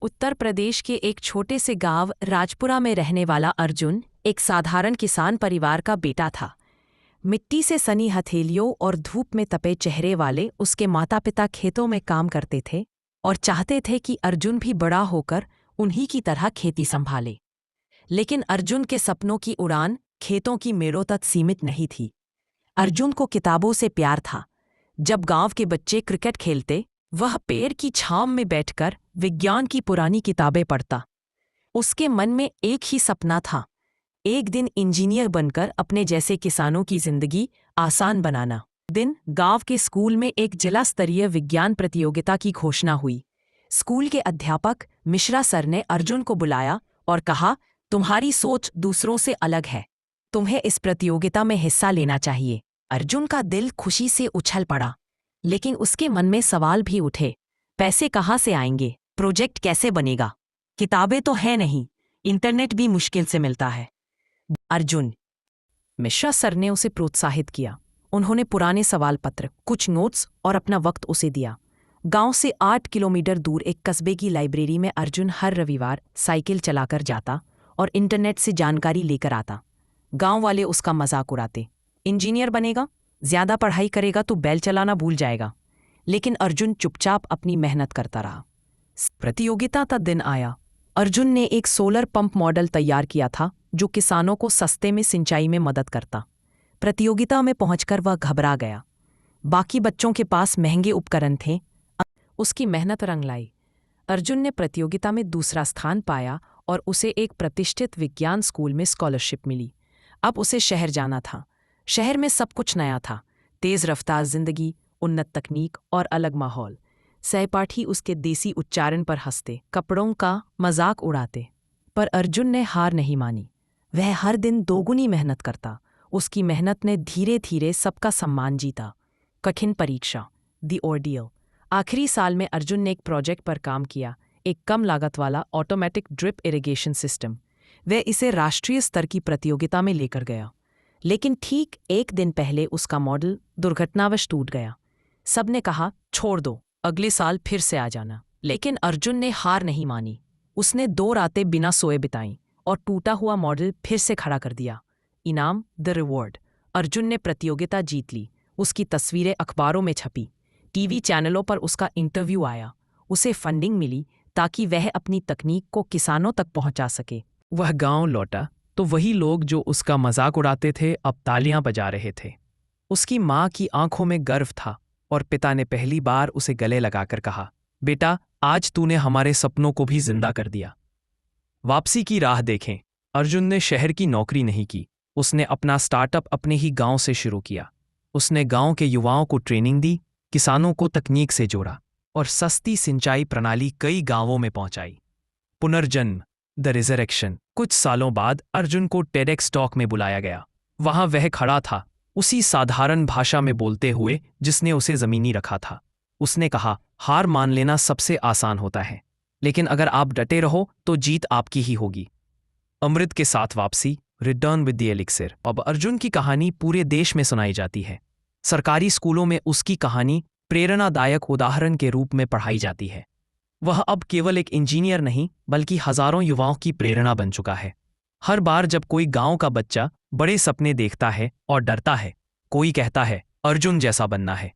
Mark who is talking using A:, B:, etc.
A: उत्तर प्रदेश के एक छोटे से गांव राजपुरा में रहने वाला अर्जुन एक साधारण किसान परिवार का बेटा था। मिट्टी से सनी हथेलियों और धूप में तपे चेहरे वाले उसके माता पिता खेतों में काम करते थे और चाहते थे कि अर्जुन भी बड़ा होकर उन्हीं की तरह खेती संभाले। लेकिन अर्जुन के सपनों की उड़ान खेतों की मेड़ों तक सीमित नहीं थी। अर्जुन को किताबों से प्यार था। जब गांव के बच्चे क्रिकेट खेलते, वह पेड़ की छांव में बैठकर विज्ञान की पुरानी किताबें पढ़ता। उसके मन में एक ही सपना था, एक दिन इंजीनियर बनकर अपने जैसे किसानों की जिंदगी आसान बनाना। दिन गांव के स्कूल में एक जिला स्तरीय विज्ञान प्रतियोगिता की घोषणा हुई। स्कूल के अध्यापक मिश्रा सर ने अर्जुन को बुलाया और कहा, तुम्हारी सोच दूसरों से अलग है, तुम्हें इस प्रतियोगिता में हिस्सा लेना चाहिए। अर्जुन का दिल खुशी से उछल पड़ा, लेकिन उसके मन में सवाल भी उठे। पैसे कहाँ से आएंगे? प्रोजेक्ट कैसे बनेगा? किताबें तो है नहीं, इंटरनेट भी मुश्किल से मिलता है। अर्जुन। मिश्रा सर ने उसे प्रोत्साहित किया। उन्होंने पुराने सवाल पत्र, कुछ नोट्स और अपना वक्त उसे दिया। गांव से 8 किलोमीटर दूर एक कस्बे की लाइब्रेरी में अर्जुन हर रविवार साइकिल चलाकर जाता और इंटरनेट से जानकारी लेकर आता। गांव वाले उसका मजाक उड़ाते, इंजीनियर बनेगा, ज्यादा पढ़ाई करेगा तो बैल चलाना भूल जाएगा। लेकिन अर्जुन चुपचाप अपनी मेहनत करता रहा। प्रतियोगिता का दिन आया। अर्जुन ने एक सोलर पंप मॉडल तैयार किया था जो किसानों को सस्ते में सिंचाई में मदद करता। प्रतियोगिता में पहुंचकर वह घबरा गया। बाकी बच्चों के पास महंगे उपकरण थे। उसकी मेहनत रंग लाई। अर्जुन ने प्रतियोगिता में दूसरा स्थान पाया और उसे एक प्रतिष्ठित विज्ञान स्कूल में स्कॉलरशिप मिली। अब उसे शहर जाना था। शहर में सब कुछ नया था, तेज रफ्तार जिंदगी, उन्नत तकनीक और अलग माहौल। सहपाठी उसके देसी उच्चारण पर हंसते, कपड़ों का मजाक उड़ाते। पर अर्जुन ने हार नहीं मानी। वह हर दिन दोगुनी मेहनत करता। उसकी मेहनत ने धीरे धीरे सबका सम्मान जीता। कठिन परीक्षा, द ऑर्डियल। आखिरी साल में अर्जुन ने एक प्रोजेक्ट पर काम किया, एक कम लागत वाला ऑटोमेटिक ड्रिप इरिगेशन सिस्टम। वह इसे राष्ट्रीय स्तर की प्रतियोगिता में लेकर गया। लेकिन ठीक एक दिन पहले उसका मॉडल दुर्घटनावश टूट गया। सबने कहा, छोड़ दो, अगले साल फिर से आ जाना। लेकिन अर्जुन ने हार नहीं मानी। उसने 2 रातें बिना सोए बिताईं और टूटा हुआ मॉडल फिर से खड़ा कर दिया। इनाम, द रिवॉर्ड। अर्जुन ने प्रतियोगिता जीत ली। उसकी तस्वीरें अखबारों में छपी, टीवी चैनलों पर उसका इंटरव्यू आया। उसे फंडिंग मिली ताकि वह अपनी तकनीक को किसानों तक पहुंचा सके।
B: वह गांव लौटा तो वही लोग जो उसका मजाक उड़ाते थे अब तालियां बजा रहे थे। उसकी माँ की आंखों में गर्व था और पिता ने पहली बार उसे गले लगाकर कहा, बेटा, आज तूने हमारे सपनों को भी जिंदा कर दिया। वापसी की राह देखें। अर्जुन ने शहर की नौकरी नहीं की। उसने अपना स्टार्टअप अपने ही गांव से शुरू किया। उसने गांव के युवाओं को ट्रेनिंग दी, किसानों को तकनीक से जोड़ा और सस्ती सिंचाई प्रणाली कई गांवों में पहुंचाई। पुनर्जन्म, द रिजरेक्शन। कुछ सालों बाद अर्जुन को टेडेक्स टॉक में बुलाया गया। वहां वह खड़ा था, उसी साधारण भाषा में बोलते हुए जिसने उसे जमीनी रखा था। उसने कहा, हार मान लेना सबसे आसान होता है, लेकिन अगर आप डटे रहो तो जीत आपकी ही होगी। अमृत के साथ वापसी, रिटर्न विद द एलिक्सिर। अब अर्जुन की कहानी पूरे देश में सुनाई जाती है। सरकारी स्कूलों में उसकी कहानी प्रेरणादायक उदाहरण के रूप में पढ़ाई जाती है। वह अब केवल एक इंजीनियर नहीं बल्कि हजारों युवाओं की प्रेरणा बन चुका है। हर बार जब कोई गांव का बच्चा बड़े सपने देखता है और डरता है, कोई कहता है, अर्जुन जैसा बनना है।